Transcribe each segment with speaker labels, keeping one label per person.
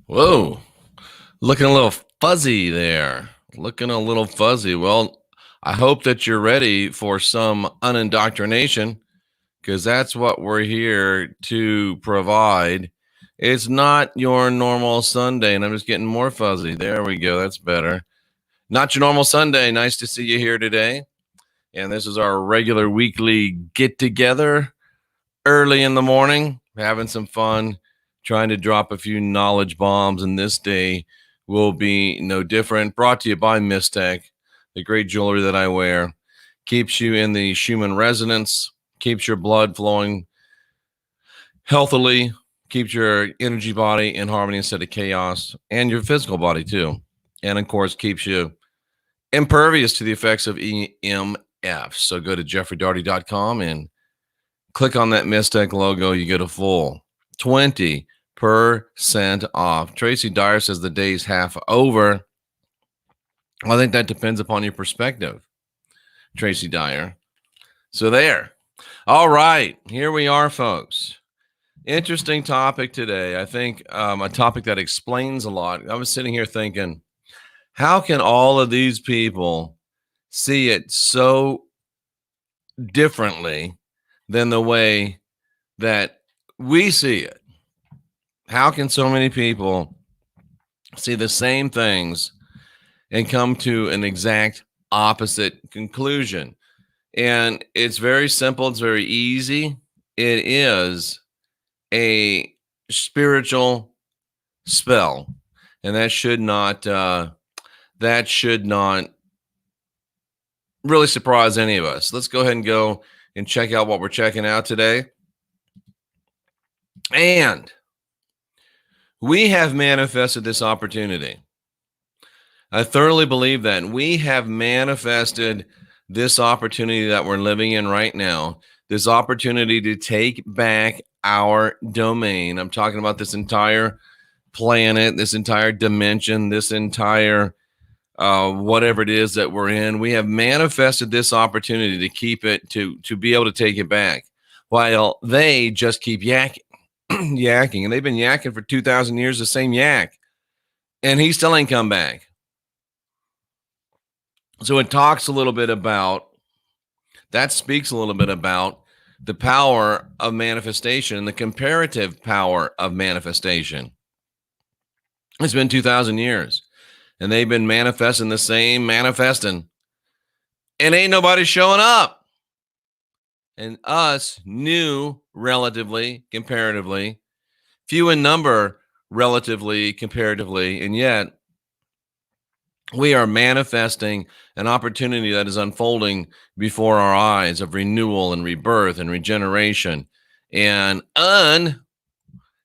Speaker 1: Whoa, looking a little fuzzy there. Looking a little fuzzy. Well, I hope that you're ready for some unindoctrination because that's what we're here to provide. It's not your normal Sunday, and I'm just getting more fuzzy. There we go. That's better. Not your normal Sunday. Nice to see you here today. And this is our regular weekly get together early in the morning, having some fun, trying to drop a few knowledge bombs. And this day will be no different. Brought to you by Mystech, the great jewelry that I wear. Keeps you in the Schumann resonance, keeps your blood flowing healthily, keeps your energy body in harmony instead of chaos, and your physical body too. And of course, keeps you impervious to the effects of EMF. So go to jeffreydaugherty.com and click on that Mystech logo. You get a full 20% off. Tracy Dyer says the day's half over. Well, I think that depends upon your perspective, Tracy Dyer. So there. All right. Here we are, folks. Interesting topic today. I think a topic that explains a lot. I was sitting here thinking, how can all of these people see it so differently than the way that we see it? How can so many people see the same things and come to an exact opposite conclusion? And it's very simple. It's very easy. It is a spiritual spell, and that should not really surprise any of us. Let's go ahead and go and check out what we're checking out today. And we have manifested this opportunity. I thoroughly believe that we have manifested this opportunity that we're living in right now, this opportunity to take back our domain. I'm talking about this entire planet, this entire dimension, this entire whatever it is that we're in. We have manifested this opportunity to keep it, to be able to take it back, while they just keep yakking. Yakking, and they've been yakking for 2,000 years, the same yak, and he still ain't come back. So it talks a little bit about that, speaks a little bit about the power of manifestation and the comparative power of manifestation. It's been 2,000 years, and they've been manifesting the same manifesting, and ain't nobody showing up. And us, new, relatively, comparatively, few in number, relatively, comparatively, and yet we are manifesting an opportunity that is unfolding before our eyes of renewal and rebirth and regeneration and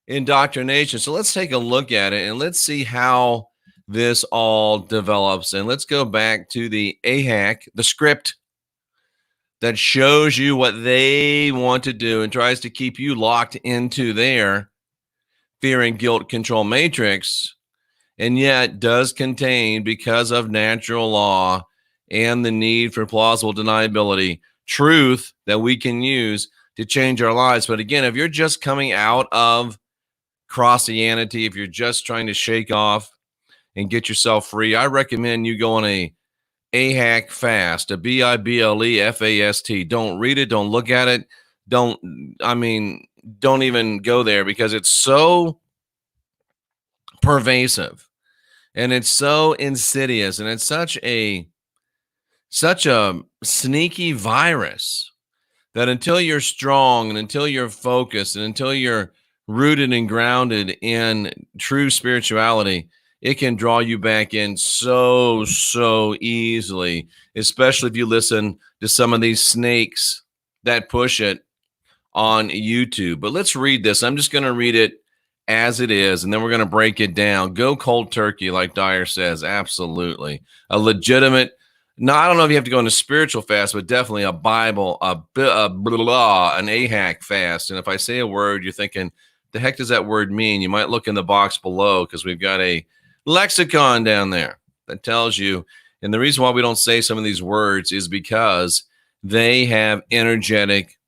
Speaker 1: indoctrination. So let's take a look at it and let's see how this all develops. And let's go back to the AHAK, the script that shows you what they want to do and tries to keep you locked into their fear and guilt control matrix, and yet does contain, because of natural law and the need for plausible deniability, truth that we can use to change our lives. But again, if you're just coming out of CROSSIANITY, if you're just trying to shake off and get yourself free, I recommend you go on a AHAK fast, a B-I-B-L-E F-A-S-T. Don't read it. Don't look at it. Don't even go there, because it's so pervasive and it's so insidious, and it's such a sneaky virus that until you're strong and until you're focused and until you're rooted and grounded in true spirituality, it can draw you back in so easily, especially if you listen to some of these snakes that push it on YouTube. But let's read this. I'm just going to read it as it is, and then we're going to break it down. Go cold turkey, like Dyer says. Absolutely. A legitimate, no, I don't know if you have to go into spiritual fast, but definitely a Bible, an AHAK fast. And if I say a word, you're thinking, the heck does that word mean? You might look in the box below, because we've got a lexicon down there that tells you. And the reason why we don't say some of these words is because they have energetic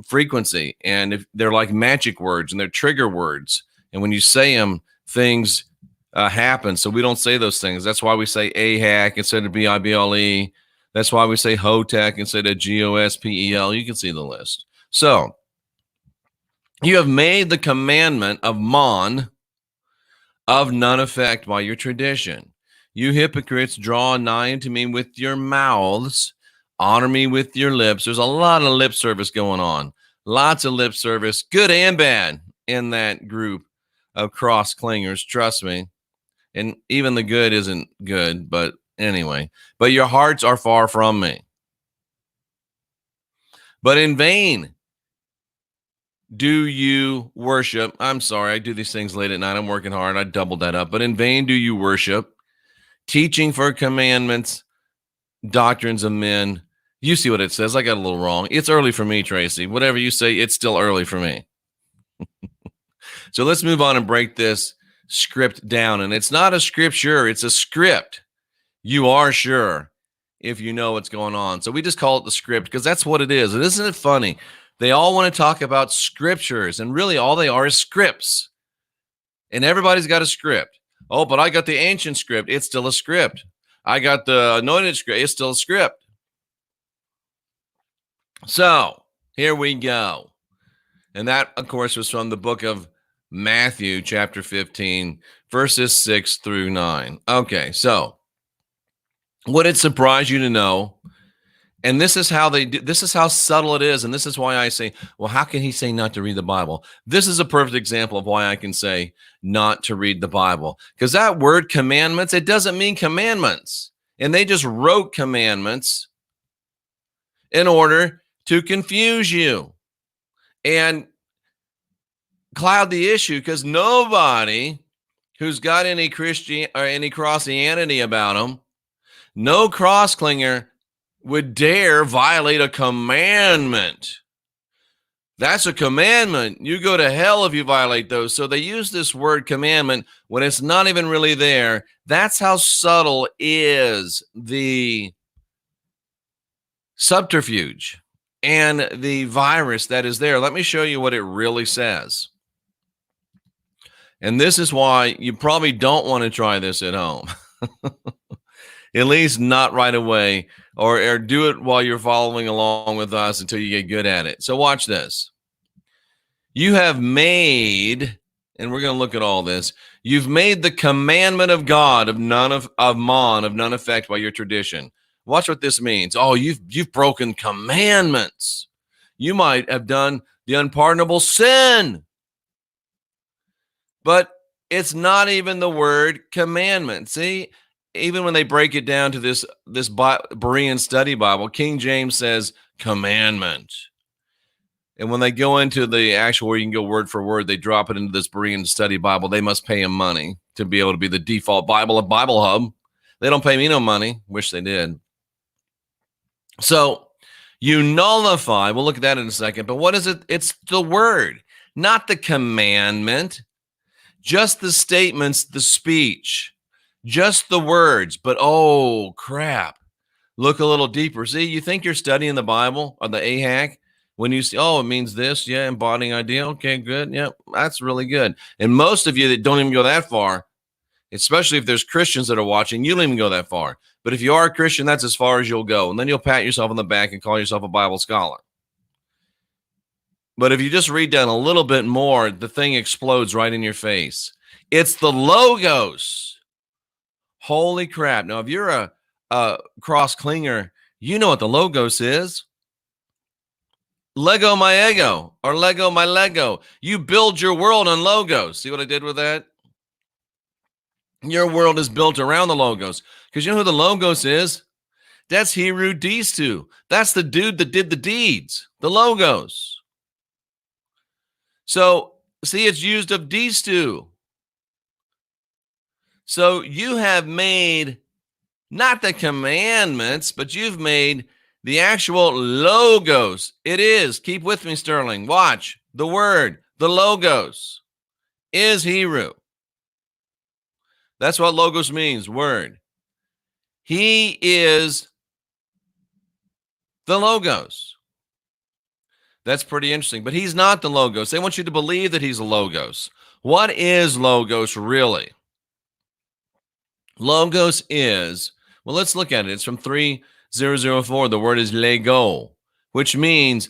Speaker 1: frequency, and if they're like magic words and they're trigger words, And when you say them, things happen. So we don't say those things. That's why we say AHAK instead of B-BLE. That's why we say HOTEK instead of GOSPEL. You can see the list. So you have made the commandment of MON of none effect by your tradition. You hypocrites, draw nigh unto me with your mouths, honor me with your lips. There's a lot of lip service going on. Lots of lip service, good and bad, in that group of cross clingers. Trust me. And even the good isn't good, but anyway. But your hearts are far from me. But in vain do you worship. I'm sorry, I do these things late at night. I'm working hard. I doubled that up. But in vain do you worship, teaching for commandments, doctrines of men. You see what it says. I got a little wrong. It's early for me, Tracy. Whatever you say, it's still early for me. So let's move on and break this script down. And it's not a scripture, it's a script. You are sure if you know what's going on. So we just call it the script because that's what it is. And isn't it funny? They all want to talk about scriptures, and really all they are is scripts. And everybody's got a script. Oh, but I got the ancient script. It's still a script. I got the anointed script. It's still a script. So here we go. And that, of course, was from the book of Matthew, chapter 15, verses 6 through 9. Okay, so would it surprise you to know? And this is how they do, this is how subtle it is. And this is why I say, well, how can he say not to read the Bible? This is a perfect example of why I can say not to read the Bible. Because that word commandments, it doesn't mean commandments. And they just wrote commandments in order to confuse you and cloud the issue, because nobody who's got any Christian or any CROSSIANITY about them, no cross clinger would dare violate a commandment. That's a commandment. You go to hell if you violate those. So they use this word commandment when it's not even really there. That's how subtle is the subterfuge and the virus that is there. Let me show you what it really says. And this is why you probably don't want to try this at home. At least not right away, or do it while you're following along with us until you get good at it. So watch this. You have made, and we're going to look at all this, you've made the commandment of God of none of none effect by your tradition. Watch what this means. Oh, you've broken commandments. You might have done the unpardonable sin. But it's not even the word commandment. See, even when they break it down to this Berean Study Bible, King James says commandment. And when they go into the actual where you can go word for word, they drop it into this Berean Study Bible. They must pay him money to be able to be the default Bible of Bible Hub. They don't pay me no money. Wish they did. So you nullify. We'll look at that in a second. But what is it? It's the word, not the commandment. Just the statements, the speech, just the words. But oh, crap. Look a little deeper. See, you think you're studying the Bible or the AHAK when you see, oh, it means this. Yeah, embodying idea. Okay, good. Yeah, that's really good. And most of you that don't even go that far, especially if there's Christians that are watching, you don't even go that far. But if you are a Christian, that's as far as you'll go. And then you'll pat yourself on the back and call yourself a Bible scholar. But if you just read down a little bit more, the thing explodes right in your face. It's the Logos. Holy crap. Now, if you're a cross clinger, you know what the Logos is. Lego my ego, or Lego my Lego. You build your world on Logos. See what I did with that? Your world is built around the Logos. Because you know who the Logos is? That's HERU DISTU. That's the dude that did the deeds. The Logos. So, see, it's used of DISTU. So you have made not the commandments, but you've made the actual Logos. It is. Keep with me, Sterling. Watch. The word, the Logos, is HERU. That's what Logos means, word. He is the Logos. That's pretty interesting. But he's not the Logos. They want you to believe that he's a Logos. What is logos really? Logos is, well, let's look at it. It's from 3004. The word is lego, which means,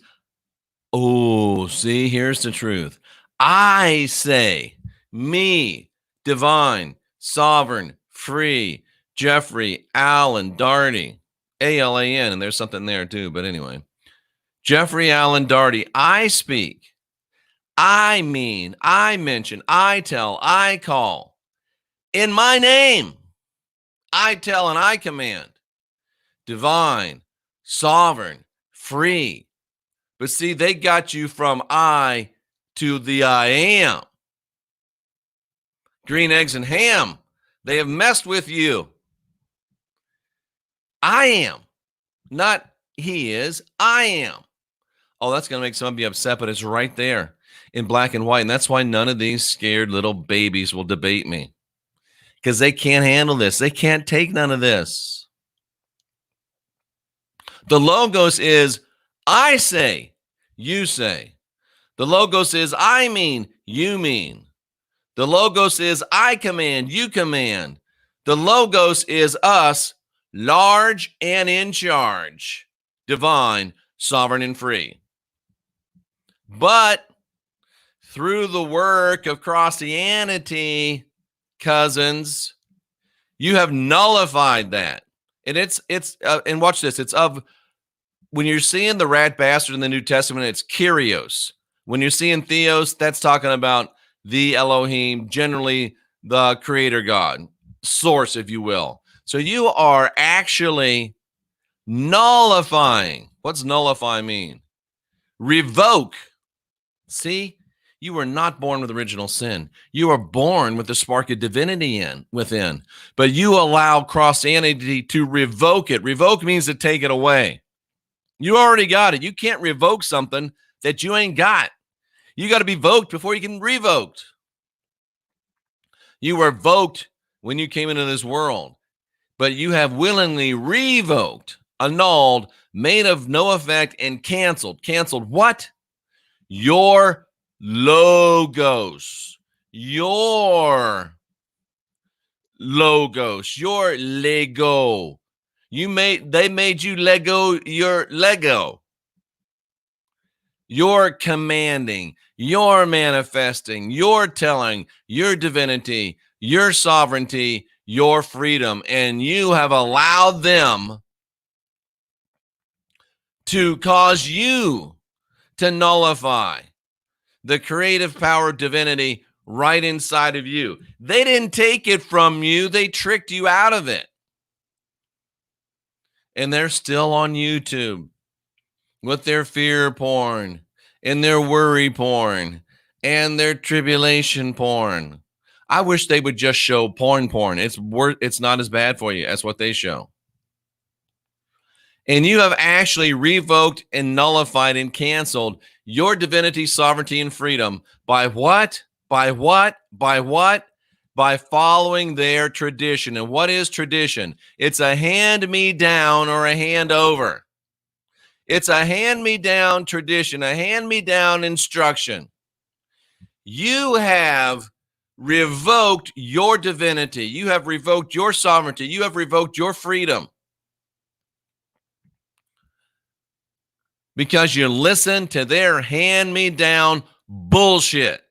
Speaker 1: oh, see, here's the truth. I say, me, divine, sovereign, free, Jeffrey, Allen, Daugherty, A-L-A-N, and there's something there too, but anyway. Jeffrey Allen Daugherty, I speak, I mean, I mention, I tell, I call. In my name, I tell and I command. Divine, sovereign, free. But see, they got you from I to the I am. Green eggs and ham, they have messed with you. I am, not he is, I am. Oh, that's going to make some of you upset, but it's right there in black and white. And that's why none of these scared little babies will debate me, because they can't handle this. They can't take none of this. The logos is I say, you say. The logos is I mean, you mean. The logos is I command, you command. The logos is us, large and in charge, divine, sovereign, and free. But through the work of CROSSIANITY, cousins, you have nullified that. And and watch this. It's of, when you're seeing the rat bastard in the New Testament, it's Kyrios. When you're seeing Theos, that's talking about the Elohim, generally the creator God, source, if you will. So you are actually nullifying. What's nullify mean? Revoke. See, you were not born with original sin. You are born with the spark of divinity within, but you allow CROSSIANITY to revoke it. Revoke means to take it away. You already got it. You can't revoke something that you ain't got. You got to be voked before you can revoked. You were voked when you came into this world, but you have willingly revoked, annulled, made of no effect, and canceled. Canceled what? Your logos. Your logos. Your Lego. They made you Lego your Lego. You're commanding, you're manifesting, you're telling, your divinity, your sovereignty, your freedom, and you have allowed them to cause you to nullify the creative power of divinity right inside of you. They didn't take it from you, they tricked you out of it. And they're still on YouTube with their fear porn and their worry porn and their tribulation porn. I wish they would just show porn. It's not as bad for you as what they show. And you have actually revoked and nullified and canceled your divinity, sovereignty, and freedom by what? By what? By what? By following their tradition. And what is tradition? It's a hand-me-down or a hand-over. It's a hand-me-down tradition, a hand-me-down instruction. You have revoked your divinity. You have revoked your sovereignty. You have revoked your freedom. Because you listen to their hand-me-down bullshit.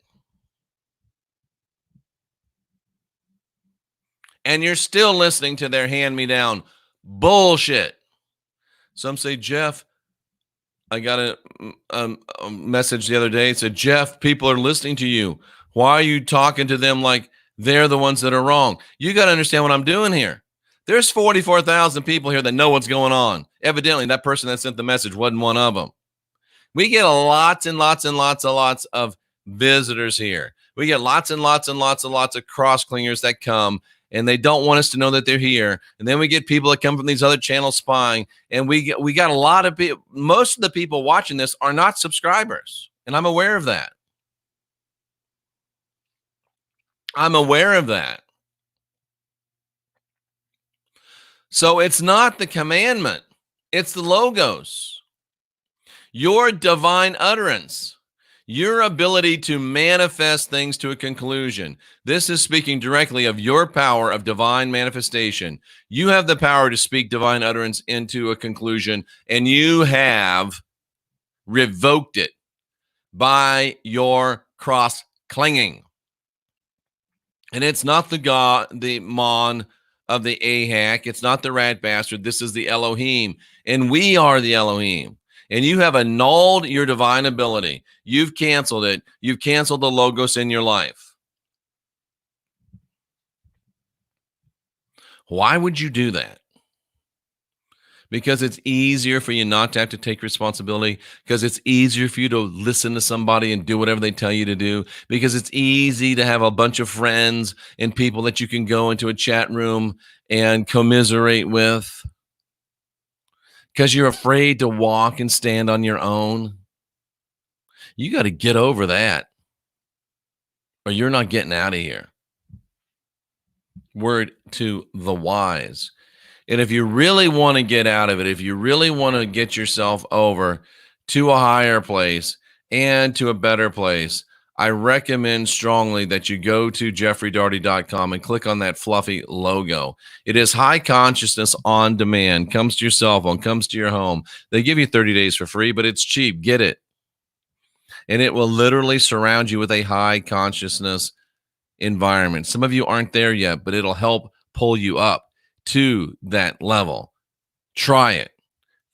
Speaker 1: And you're still listening to their hand-me-down bullshit. Some say, Jeff, I got a message the other day. It said, Jeff, people are listening to you. Why are you talking to them like they're the ones that are wrong? You got to understand what I'm doing here. There's 44,000 people here that know what's going on. Evidently, that person that sent the message wasn't one of them. We get lots and lots and lots of visitors here. We get lots and lots and lots and lots of cross-clingers that come, and they don't want us to know that they're here. And then we get people that come from these other channels spying, and we got a lot of people. Most of the people watching this are not subscribers, and I'm aware of that. I'm aware of that. So it's not the commandment. It's the logos. Your divine utterance. Your ability to manifest things to a conclusion. This is speaking directly of your power of divine manifestation. You have the power to speak divine utterance into a conclusion, and you have revoked it by your cross clinging. And it's not the God, the Mon of the AHAK. It's not the rat bastard. This is the Elohim. And we are the Elohim. And you have annulled your divine ability. You've canceled it. You've canceled the logos in your life. Why would you do that? Because it's easier for you not to have to take responsibility, because it's easier for you to listen to somebody and do whatever they tell you to do, because it's easy to have a bunch of friends and people that you can go into a chat room and commiserate with, because you're afraid to walk and stand on your own. You got to get over that, or you're not getting out of here. Word to the wise. And if you really want to get out of it, if you really want to get yourself over to a higher place and to a better place, I recommend strongly that you go to jeffreydaugherty.com and click on that fluffy logo. It is high consciousness on demand. Comes to your cell phone, comes to your home. They give you 30 days for free, but it's cheap. Get it. And it will literally surround you with a high consciousness environment. Some of you aren't there yet, but it'll help pull you up to that level. Try it.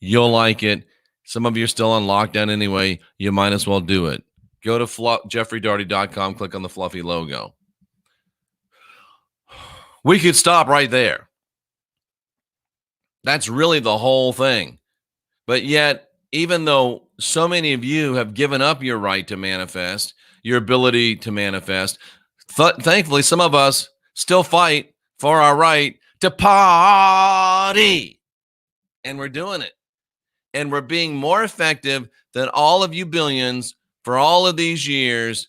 Speaker 1: You'll like it. Some of you are still on lockdown anyway. You might as well do it. Go to jeffreydaugherty.com, click on the fluffy logo. We could stop right there. That's really the whole thing. But yet, even though so many of you have given up your right to manifest, your ability to manifest, thankfully, some of us still fight for our right to party. And we're doing it. And we're being more effective than all of you billions for all of these years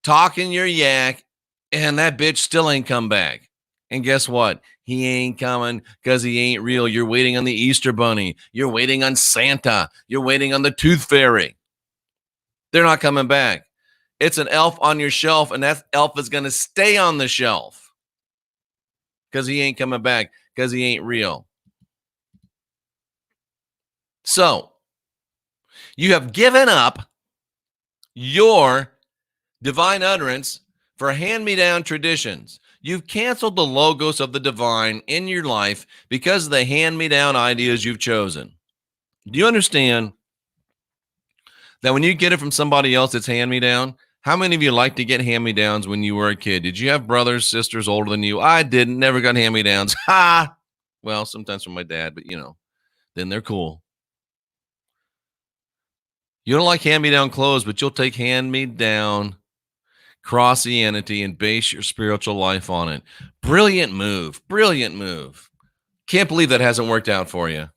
Speaker 1: talking your yak, and that bitch still ain't come back. And guess what? He ain't coming because he ain't real. You're waiting on the Easter Bunny. You're waiting on Santa. You're waiting on the Tooth Fairy. They're not coming back. It's an elf on your shelf, and that elf is going to stay on the shelf because he ain't coming back, because he ain't real. So, you have given up your divine utterance for hand-me-down traditions. You've canceled the logos of the divine in your life because of the hand-me-down ideas you've chosen. Do you understand that when you get it from somebody else, it's hand-me-down? How many of you like to get hand-me-downs when you were a kid? Did you have brothers, sisters older than you? I didn't. Never got hand-me-downs. Ha! Well, sometimes from my dad, but then they're cool. You don't like hand-me-down clothes, but you'll take hand-me-down CROSSIANITY and base your spiritual life on it. Brilliant move. Brilliant move. Can't believe that hasn't worked out for you.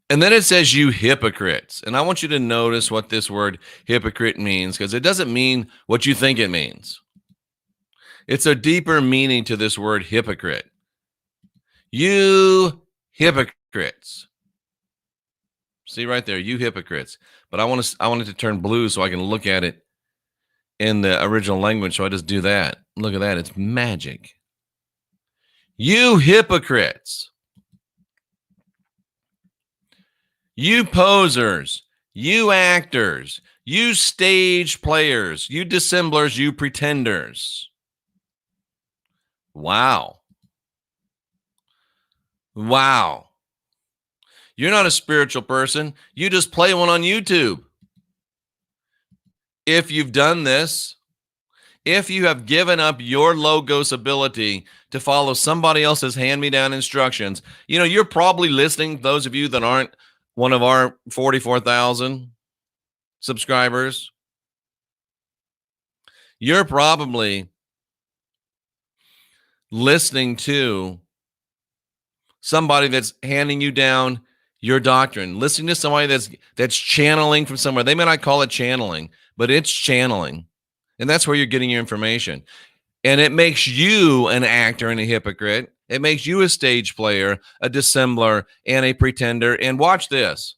Speaker 1: And then it says, you hypocrites. And I want you to notice what this word hypocrite means, because it doesn't mean what you think it means. It's a deeper meaning to this word hypocrite. You hypocrites. See right there, you hypocrites. But I want it to turn blue so I can look at it in the original language. So I just do that. Look at that. It's magic. You hypocrites. You posers, you actors, you stage players, you dissemblers, you pretenders. Wow. Wow. You're not a spiritual person. You just play one on YouTube. If you've done this, if you have given up your logos ability to follow somebody else's hand-me-down instructions, you're probably listening, those of you that aren't one of our 44,000 subscribers, you're probably listening to somebody that's handing you down your doctrine, listening to somebody that's channeling from somewhere. They may not call it channeling, but it's channeling. And that's where you're getting your information. And it makes you an actor and a hypocrite. It makes you a stage player, a dissembler, and a pretender. And watch this.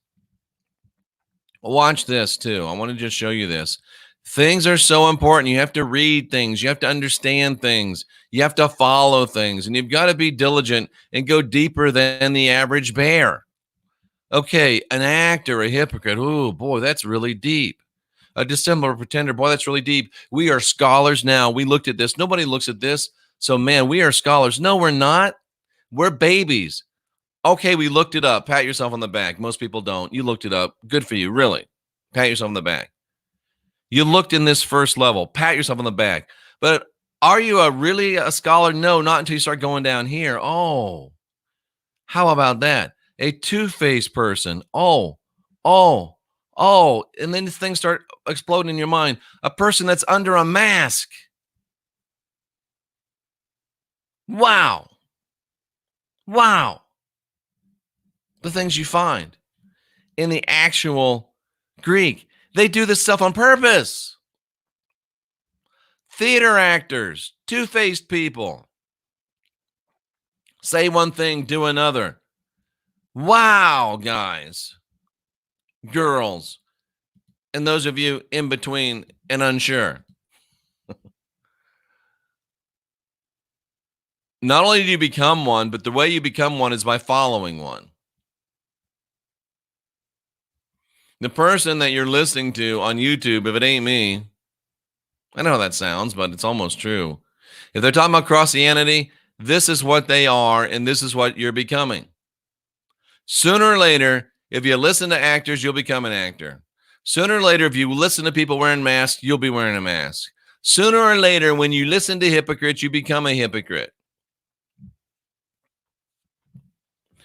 Speaker 1: Watch this too. I want to just show you this. Things are so important. You have to read things. You have to understand things. You have to follow things. And you've got to be diligent and go deeper than the average bear. Okay, an actor, a hypocrite. Oh, boy, that's really deep. A dissembler, pretender. Boy, that's really deep. We are scholars now. We looked at this. Nobody looks at this. So, man, we are scholars. No, we're not. We're babies. Okay, we looked it up. Pat yourself on the back. Most people don't. You looked it up. Good for you, really. Pat yourself on the back. You looked in this first level. Pat yourself on the back. But are you really a scholar? No, not until you start going down here. Oh, how about that? A two-faced person. Oh. And then things start exploding in your mind. A person that's under a mask. Wow. The things you find in the actual Greek. They do this stuff on purpose. Theater actors, two-faced people. Say one thing, do another. Wow, guys, girls, and those of you in between and unsure. Not only do you become one, but the way you become one is by following one. The person that you're listening to on YouTube, if it ain't me, I know how that sounds, but it's almost true. If they're talking about CROSSIANITY, this is what they are, and this is what you're becoming. Sooner or later, if you listen to actors, you'll become an actor. Sooner or later, if you listen to people wearing masks, you'll be wearing a mask. Sooner or later, when you listen to hypocrites, you become a hypocrite.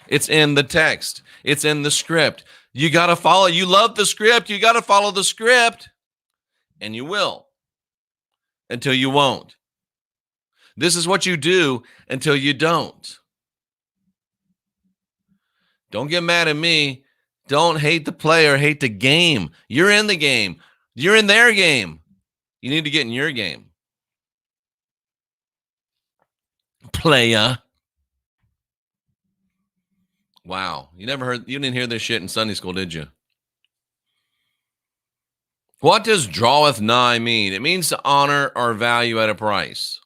Speaker 1: It's in the text. It's in the script. You got to follow. You love the script. You got to follow the script. And you will until you won't. This is what you do until you don't. Don't get mad at me. Don't hate the player, hate the game. You're in the game. You're in their game. You need to get in your game. Playa. Wow. You didn't hear this shit in Sunday school, did you? What does draweth nigh mean? It means to honor or value at a price.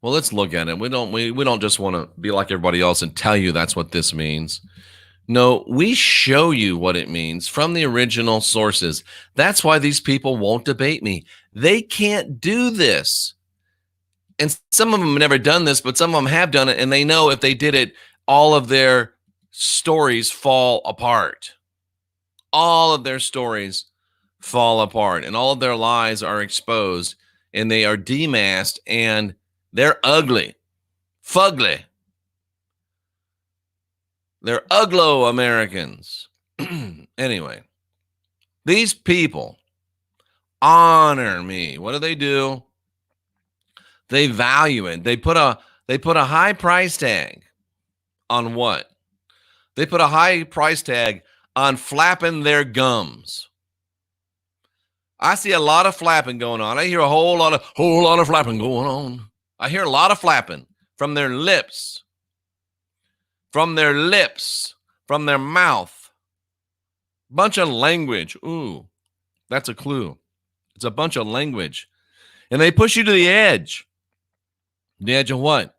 Speaker 1: Well, let's look at it. We don't just want to be like everybody else and tell you that's what this means. No, we show you what it means from the original sources. That's why these people won't debate me. They can't do this. And some of them have never done this, but some of them have done it, and they know if they did it, all of their stories fall apart. All of their stories fall apart, and all of their lies are exposed, and they are demasked, and they're ugly, fugly. They're uglo Americans. Anyway, these people honor me. What do? They value it. They put a high price tag on what? They put a high price tag on flapping their gums. I see a lot of flapping going on. I hear a whole lot of flapping going on. I hear a lot of flapping from their lips. From their mouth. Bunch of language. Ooh, that's a clue. It's a bunch of language. And they push you to the edge. The edge of what?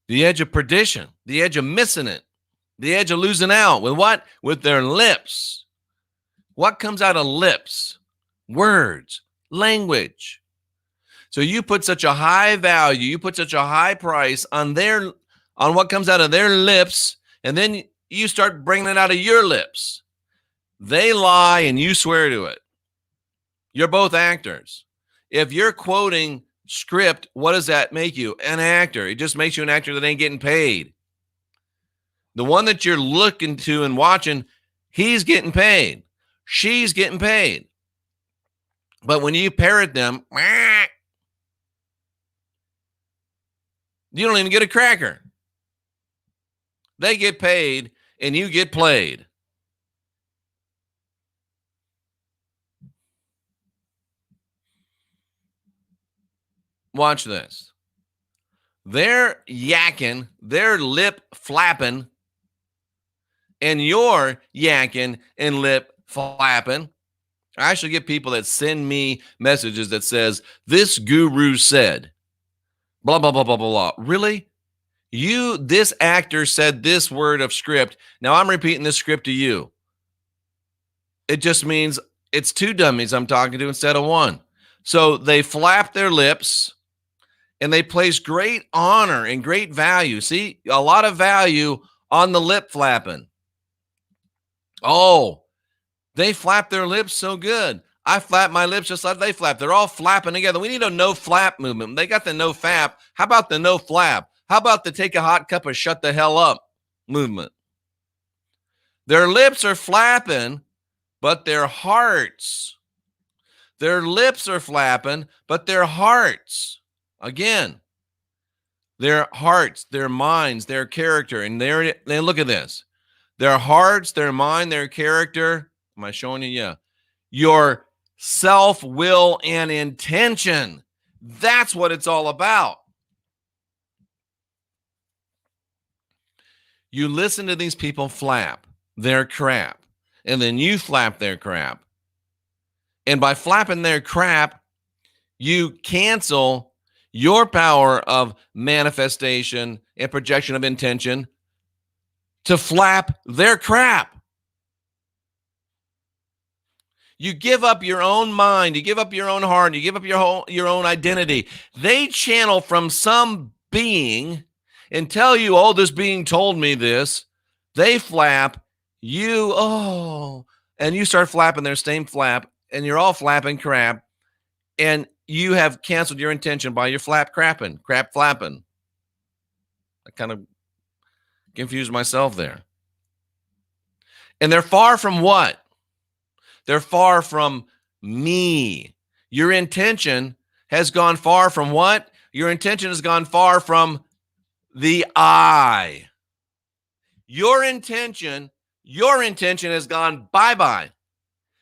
Speaker 1: The edge of perdition. The edge of missing it. The edge of losing out. With what? With their lips. What comes out of lips? Words. Language. So you put such a high value, you put such a high price on what comes out of their lips, and then you start bringing it out of your lips. They lie and you swear to it. You're both actors. If you're quoting script, what does that make you? An actor. It just makes you an actor that ain't getting paid. The one that you're looking to and watching, he's getting paid. She's getting paid. But when you parrot them, you don't even get a cracker. They get paid and you get played. Watch this. They're yakking, they're lip flapping, and you're yakking and lip flapping. I actually get people that send me messages that says, this guru said, blah, blah, blah, blah, blah, blah. Really? This actor said this word of script. Now I'm repeating this script to you. It just means it's two dummies I'm talking to instead of one. So they flap their lips and they place great honor and great value. See, a lot of value on the lip flapping. Oh, they flap their lips so good. I flap my lips just like they flap. They're all flapping together. We need a no flap movement. They got the no flap. How about the no flap? How about the take a hot cup of shut the hell up movement? Their lips are flapping, but their hearts. Their lips are flapping, but their hearts. Again, their hearts, their minds, their character. And then look at this. Their hearts, their mind, their character. Am I showing you? Yeah. Your self, will, and intention. That's what it's all about. You listen to these people flap their crap, and then you flap their crap. And by flapping their crap, you cancel your power of manifestation and projection of intention to flap their crap. You give up your own mind, you give up your own heart, you give up your own identity. They channel from some being and tell you, oh, this being told me this. They flap, and you start flapping their same flap, and you're all flapping crap, and you have canceled your intention by your crap flapping. I kind of confused myself there. And they're far from what? They're far from me. Your intention has gone far from what? Your intention has gone far from the I. Your intention has gone bye-bye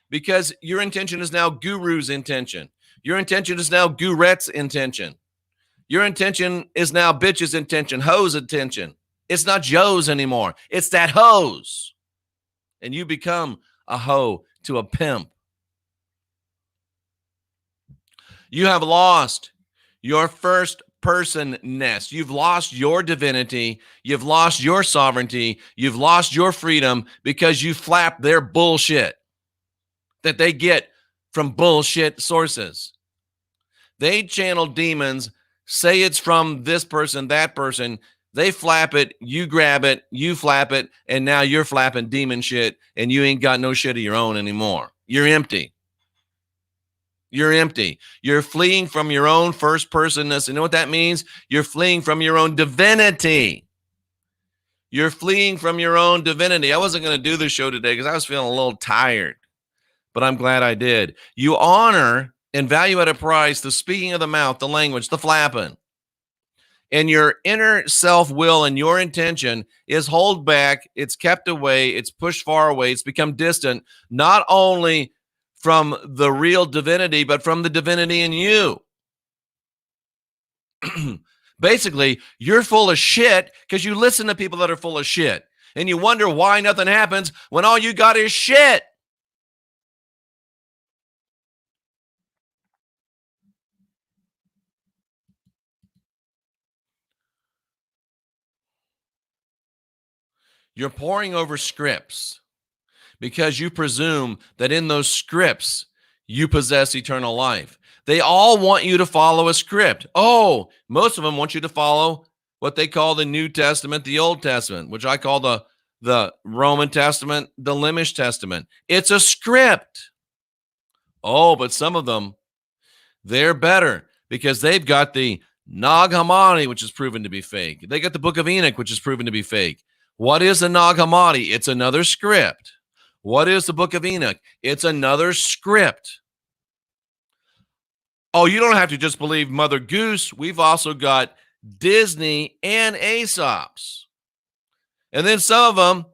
Speaker 1: because your intention is now guru's intention. Your intention is now guret's intention. Your intention is now bitch's intention, hoe's intention. It's not Joe's anymore. It's that hoe's. And you become a hoe to a pimp. You have lost your first personness. You've lost your divinity. You've lost your sovereignty. You've lost your freedom because you flap their bullshit that they get from bullshit sources. They channel demons, say it's from this person, that person. They flap it, you grab it, you flap it, and now you're flapping demon shit, and you ain't got no shit of your own anymore. You're empty. You're empty. You're fleeing from your own first personness. You know what that means? You're fleeing from your own divinity. You're fleeing from your own divinity. I wasn't going to do this show today because I was feeling a little tired, but I'm glad I did. You honor and value at a price the speaking of the mouth, the language, the flapping. And your inner self-will and your intention is hold back, it's kept away, it's pushed far away, it's become distant, not only from the real divinity, but from the divinity in you. Basically, you're full of shit because you listen to people that are full of shit. And you wonder why nothing happens when all you got is shit. You're poring over scripts because you presume that in those scripts, you possess eternal life. They all want you to follow a script. Oh, most of them want you to follow what they call the New Testament, the Old Testament, which I call the Roman Testament, the LEMISH Testament. It's a script. Oh, but some of them, they're better because they've got the Nag Hammadi, which is proven to be fake. They got the Book of Enoch, which is proven to be fake. What is the Nag Hammadi? It's another script. What is the Book of Enoch? It's another script. Oh, you don't have to just believe Mother Goose. We've also got Disney and Aesop's. And then some of them,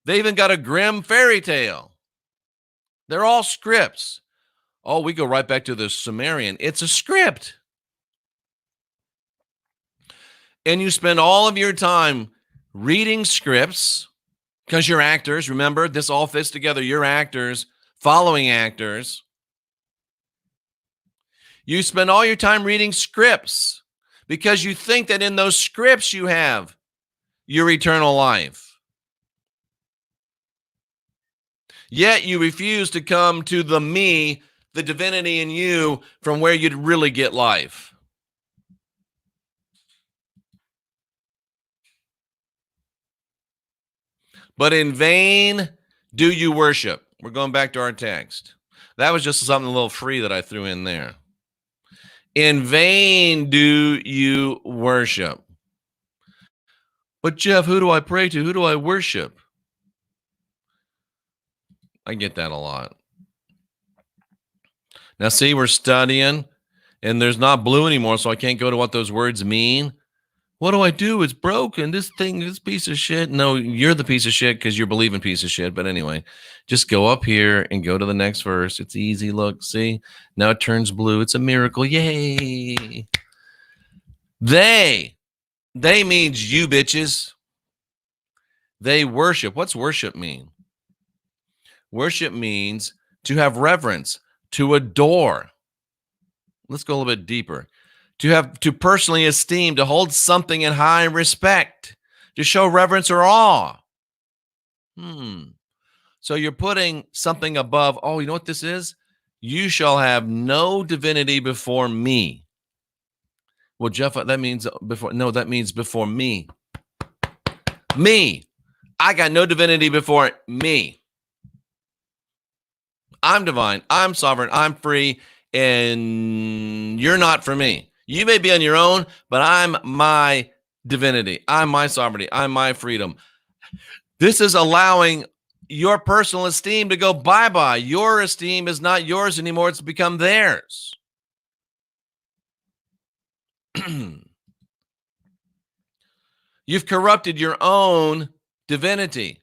Speaker 1: they even got a Grimm fairy tale. They're all scripts. Oh, we go right back to the Sumerian. It's a script. And you spend all of your time reading scripts, Because you're actors. Remember, this all fits together. You're actors, following actors. You spend all your time reading scripts because you think that in those scripts you have your eternal life. Yet you refuse to come to the me, the divinity in you, from where you'd really get life. But in vain do you worship. We're going back to our text. That was just something a little free that I threw in there. In vain do you worship. But Jeff, who do I pray to? Who do I worship? I get that a lot. Now, see, we're studying, and there's not blue anymore, so I can't go to what those words mean. What do I do? It's broken. This thing, this piece of shit. No, you're the piece of shit because you're believing piece of shit. But anyway, just go up here and go to the next verse. It's easy. Look, see? Now it turns blue. It's a miracle. Yay. They means you bitches. They worship. What's worship mean? Worship means to have reverence, to adore. Let's go a little bit deeper. To personally esteem, to hold something in high respect, to show reverence or awe. So you're putting something above. Oh, you know what this is? You shall have no divinity before me. Well, Jeff, that means before. No, that means before me. Me. I got no divinity before me. I'm divine. I'm sovereign. I'm free. And you're not for me. You may be on your own, but I'm my divinity. I'm my sovereignty. I'm my freedom. This is allowing your personal esteem to go bye-bye. Your esteem is not yours anymore. It's become theirs. You've corrupted your own divinity.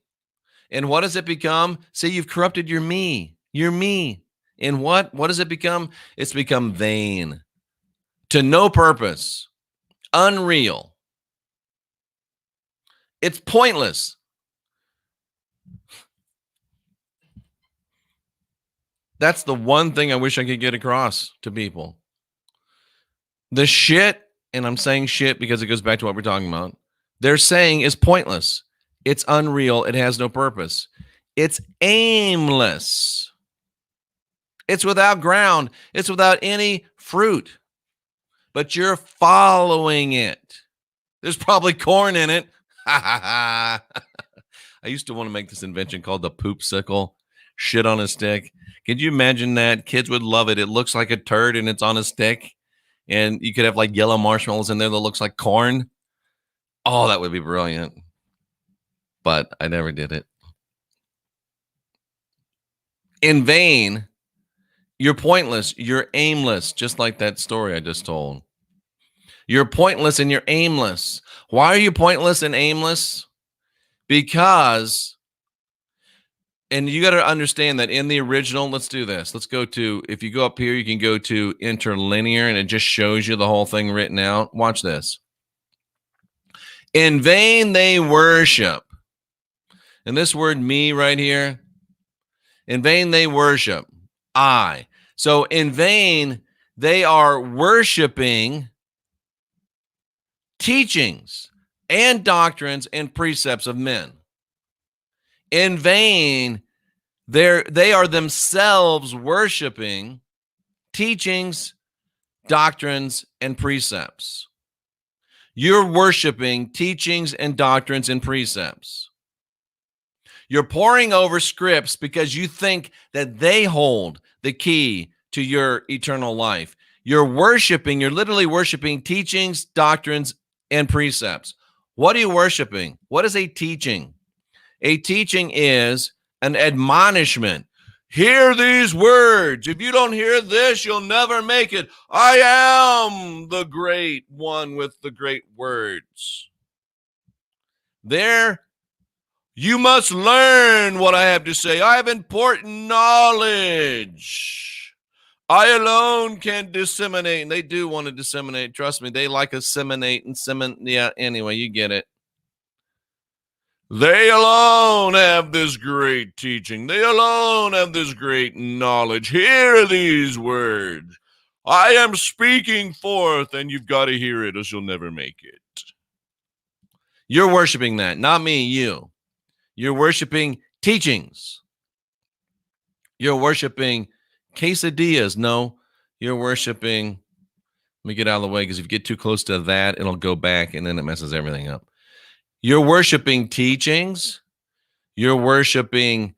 Speaker 1: And what does it become? See, you've corrupted your me. Your me. And what does it become? It's become vain. To no purpose, unreal. It's pointless. That's the one thing I wish I could get across to people. The shit, and I'm saying shit because it goes back to what we're talking about, they're saying is pointless. It's unreal. It has no purpose. It's aimless. It's without ground. It's without any fruit. But you're following it. There's probably corn in it. I used to want to make this invention called the poop sickle. Shit on a stick. Could you imagine that? Kids would love it. It looks like a turd and it's on a stick. And you could have like yellow marshmallows in there that looks like corn. Oh, that would be brilliant. But I never did it. In vain, you're pointless. You're aimless, just like that story I just told. You're pointless and you're aimless. Why are you pointless and aimless? Because, and you got to understand that in the original, let's do this. Let's go to, if you go up here, you can go to interlinear and it just shows you the whole thing written out. Watch this. In vain they worship. And this word me right here, in vain they worship. I. So in vain, they are worshiping teachings and doctrines and precepts of men. In vain, they are themselves worshiping teachings, doctrines, and precepts. You're worshiping teachings and doctrines and precepts. You're poring over scripts because you think that they hold the key to your eternal life. You're literally worshiping teachings, doctrines, and precepts. What are you worshiping? What is a teaching? A teaching is an admonishment. Hear these words. If you don't hear this, you'll never make it. I am the great one with the great words. There, you must learn what I have to say. I have important knowledge. I alone can disseminate. And they do want to disseminate. Trust me, they like assimilate and seminate. Yeah, anyway, you get it. They alone have this great teaching. They alone have this great knowledge. Hear these words. I am speaking forth, and you've got to hear it, or you'll never make it. You're worshiping that, not me, you. You're worshiping teachings. You're worshiping quesadillas. No, you're worshiping. Let me get out of the way, because if you get too close to that, it'll go back, and then it messes everything up. You're worshiping teachings. You're worshiping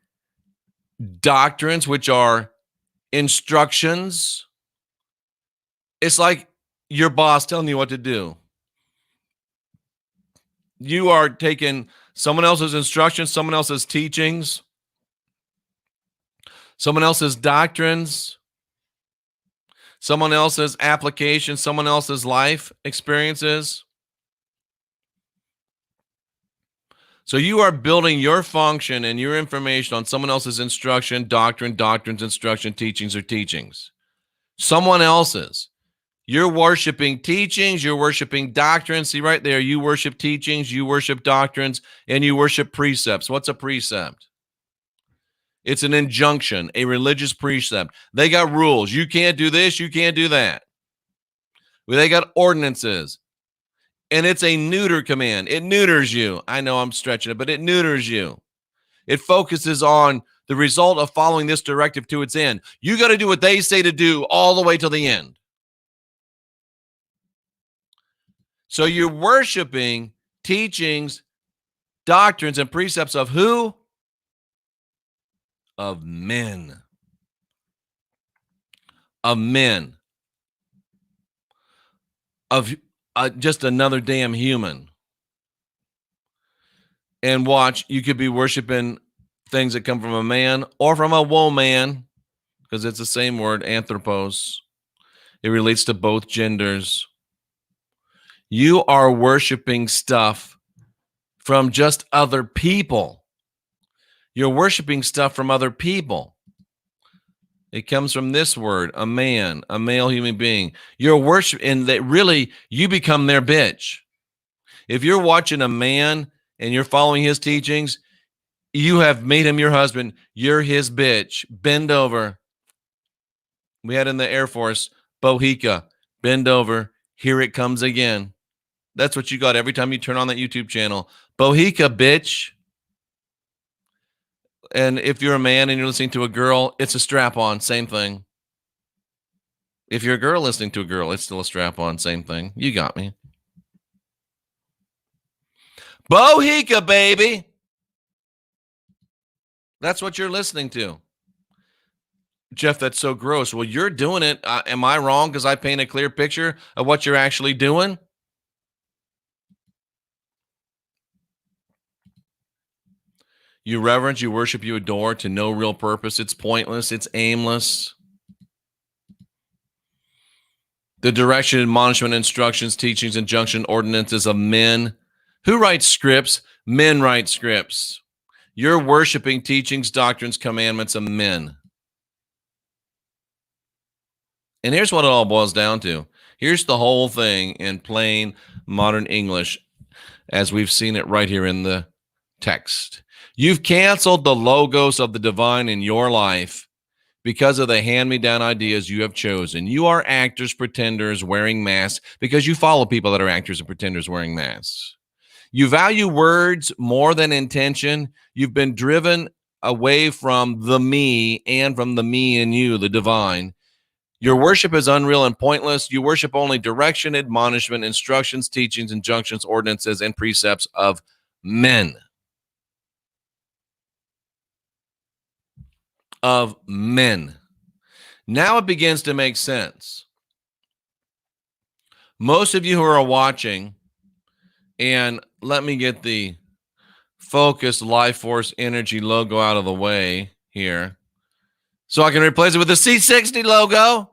Speaker 1: doctrines, which are instructions. It's like your boss telling you what to do. You are taking someone else's instructions, someone else's teachings, someone else's doctrines, someone else's application, someone else's life experiences. So you are building your function and your information on someone else's instruction, doctrines, instruction, teachings, or teachings. Someone else's. You're worshiping teachings, you're worshiping doctrines. See right there, you worship teachings, you worship doctrines, and you worship precepts. What's a precept? It's an injunction, a religious precept. They got rules. You can't do this, you can't do that. They got ordinances. And it's a neuter command. It neuters you. I know I'm stretching it, but it neuters you. It focuses on the result of following this directive to its end. You got to do what they say to do all the way till the end. So you're worshiping teachings, doctrines, and precepts of who? Of men. Of men. Of just another damn human. And watch, you could be worshiping things that come from a man or from a woman, because it's the same word, anthropos. It relates to both genders. You are worshiping stuff from just other people. You're worshiping stuff from other people. It comes from this word, a man, a male human being. You're worshiping, and that really, you become their bitch. If you're watching a man and you're following his teachings, you have made him your husband. You're his bitch. Bend over. We had in the Air Force, Bohica, bend over. Here it comes again. That's what you got every time you turn on that YouTube channel. Bohica, bitch. And if you're a man and you're listening to a girl, it's a strap-on, same thing. If you're a girl listening to a girl, it's still a strap-on, same thing. You got me. Bohica, baby. That's what you're listening to. Jeff, that's so gross. Well, you're doing it. Am I wrong because I paint a clear picture of what you're actually doing? You reverence, you worship, you adore to no real purpose. It's pointless. It's aimless. The direction, admonishment, instructions, teachings, injunction, ordinances of men. Who writes scripts? Men write scripts. You're worshiping teachings, doctrines, commandments of men. And here's what it all boils down to. Here's the whole thing in plain modern English, as we've seen it right here in the text. You've canceled the logos of the divine in your life because of the hand-me-down ideas you have chosen. You are actors, pretenders, wearing masks because you follow people that are actors and pretenders wearing masks. You value words more than intention. You've been driven away from the me and from the me in you, the divine. Your worship is unreal and pointless. You worship only direction, admonishment, instructions, teachings, injunctions, ordinances, and precepts of men. Of men. Now it begins to make sense. Most of you who are watching, and let me get the focused life force energy logo out of the way here so I can replace it with the C60 logo.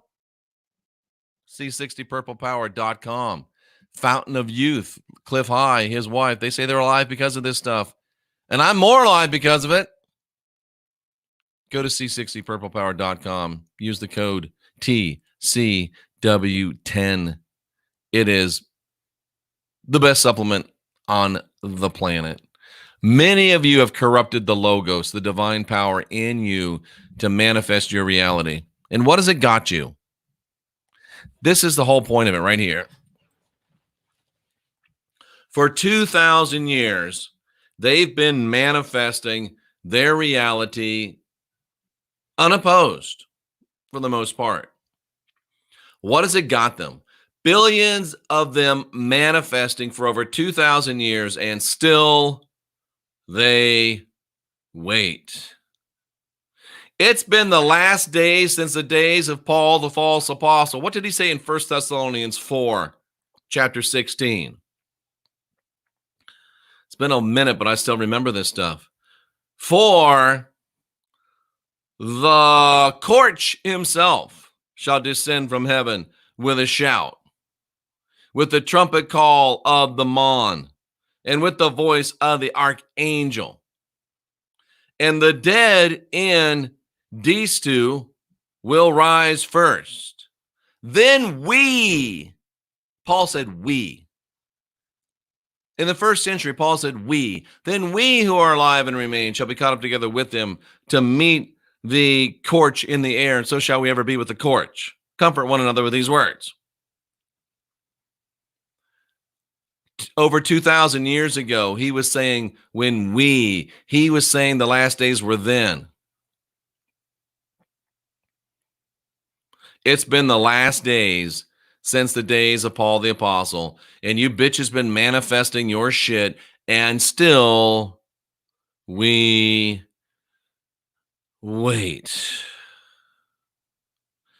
Speaker 1: C60purplepower.com. Fountain of Youth, Cliff High, his wife. They say they're alive because of this stuff. And I'm more alive because of it. Go to C60purplepower.com. Use the code TCW10. It is the best supplement on the planet. Many of you have corrupted the Logos, the divine power in you to manifest your reality. And what has it got you? This is the whole point of it right here. For 2,000 years, they've been manifesting their reality unopposed for the most part. What has it got them? Billions of them manifesting for over 2,000 years, and still they wait. It's been the last days since the days of Paul, the false apostle. What did he say in 1 Thessalonians 4, chapter 16? It's been a minute, but I still remember this stuff. For the KORC himself shall descend from heaven with a shout, with the trumpet call of the Mon, and with the voice of the archangel. And the dead in DISTU will rise first. Then we, Paul said we. In the first century, Paul said we. Then we who are alive and remain shall be caught up together with them to meet the KORC in the air, and so shall we ever be with the KORC. Comfort one another with these words. Over 2,000 years ago, he was saying he was saying the last days were then. It's been the last days since the days of Paul the Apostle, and you bitches been manifesting your shit, and still we wait.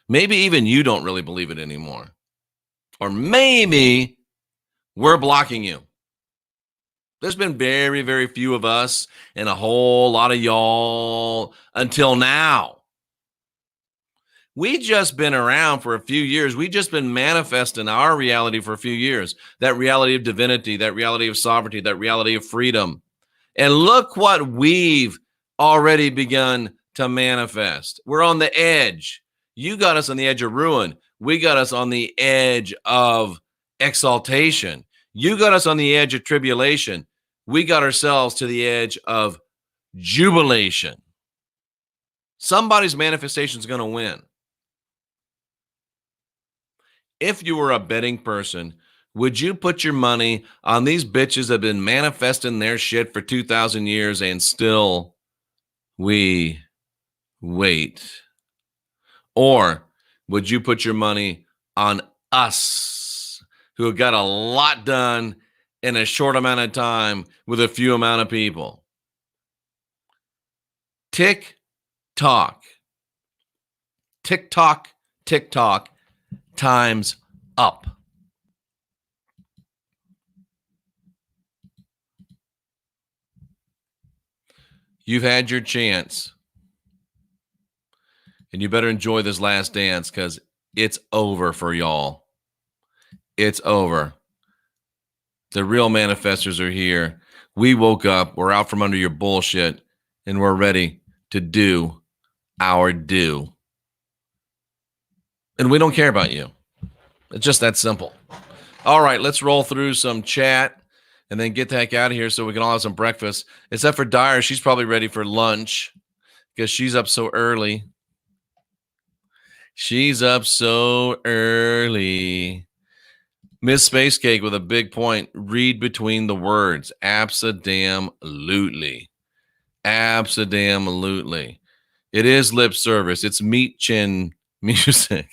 Speaker 1: Maybe even you don't really believe it anymore. Or maybe we're blocking you. There's been very, very few of us and a whole lot of y'all until now. We just been around for a few years. We just been manifesting our reality for a few years. That reality of divinity, that reality of sovereignty, that reality of freedom. And look what we've already begun to manifest. We're on the edge. You got us on the edge of ruin. We got us on the edge of exaltation. You got us on the edge of tribulation. We got ourselves to the edge of jubilation. Somebody's manifestation is going to win. If you were a betting person, would you put your money on these bitches that have been manifesting their shit for 2,000 years and still we wait? Or would you put your money on us who have got a lot done in a short amount of time with a few amount of people? Tick tock, tick tock, tick tock, time's up. You've had your chance, and you better enjoy this last dance because it's over for y'all. It's over. The real manifestors are here. We woke up. We're out from under your bullshit, and we're ready to do our due. And we don't care about you. It's just that simple. All right, let's roll through some chat and then get the heck out of here so we can all have some breakfast. Except for Dyer, she's probably ready for lunch because she's up so early. She's up so early. Miss Space Cake with a big point. Read between the words. Abso-damn-lutely. Abso-damn-lutely. It is lip service. It's meat chin music.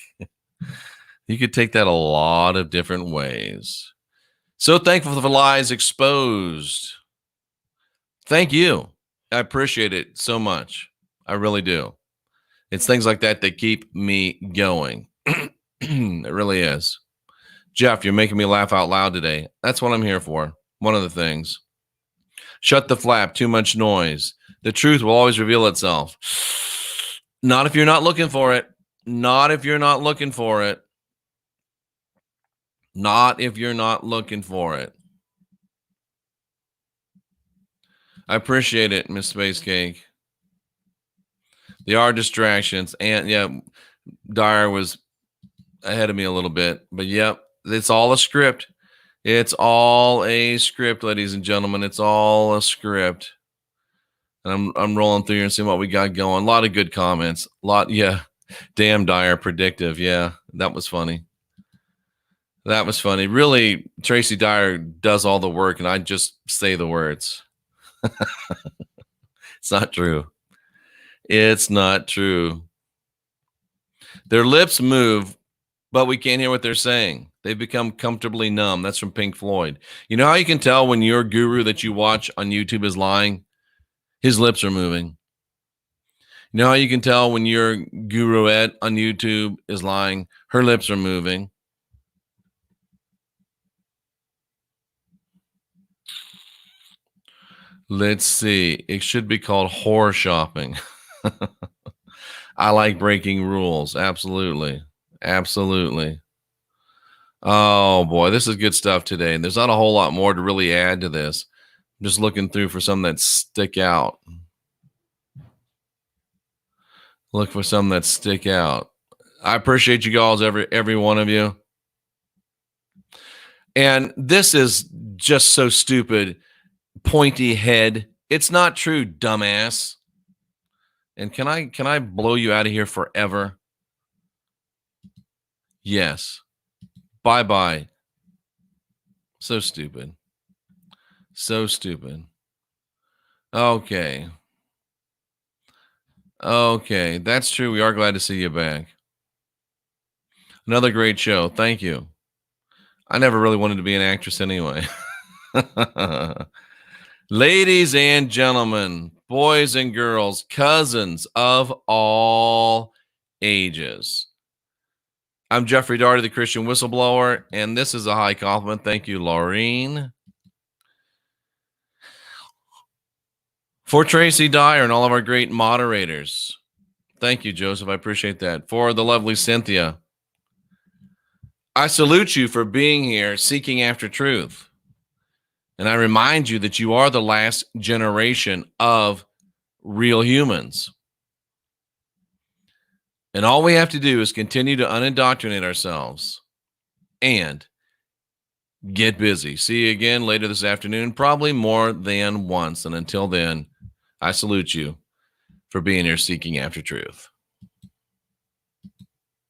Speaker 1: You could take that a lot of different ways. So thankful for the lies exposed. Thank you. I appreciate it so much. I really do. It's things like that that keep me going. It really is. Jeff, you're making me laugh out loud today. That's what I'm here for. One of the things. Shut the flap. Too much noise. The truth will always reveal itself. Not if you're not looking for it. Not if you're not looking for it. Not if you're not looking for it. I appreciate it, Miss Space Cake. There are distractions. And yeah, Dyer was ahead of me a little bit. But yep, it's all a script. It's all a script, ladies and gentlemen. It's all a script. And I'm rolling through here and seeing what we got going. A lot of good comments. Yeah. Damn Dyer predictive. Yeah, that was funny. That was funny. Really, Tracy Dyer does all the work, and I just say the words. It's not true. It's not true. Their lips move, but we can't hear what they're saying. They've become comfortably numb. That's from Pink Floyd. You know how you can tell when your guru that you watch on YouTube is lying? His lips are moving. You know how you can tell when your guruette on YouTube is lying? Her lips are moving. Let's see. It should be called whore shopping. I like breaking rules. Absolutely. Absolutely. Oh, boy. This is good stuff today. And there's not a whole lot more to really add to this. I'm just looking through for some that stick out. Look for some that stick out. I appreciate you guys, every one of you. And this is just so stupid. Pointy head. It's not true, dumbass. And can I blow you out of here forever? Yes. Bye-bye. So stupid. So stupid. Okay. Okay, that's true. We are glad to see you back. Another great show. Thank you. I never really wanted to be an actress anyway. Ladies and gentlemen, boys and girls, cousins of all ages. I'm Jeffrey Daugherty, the Christian Whistleblower, and this is a high compliment. Thank you, Laureen. For Tracy Dyer and all of our great moderators. Thank you, Joseph. I appreciate that. For the lovely Cynthia. I salute you for being here, seeking after truth. And I remind you that you are the last generation of real humans. And all we have to do is continue to unindoctrinate ourselves and get busy. See you again later this afternoon, probably more than once. And until then, I salute you for being here seeking after truth.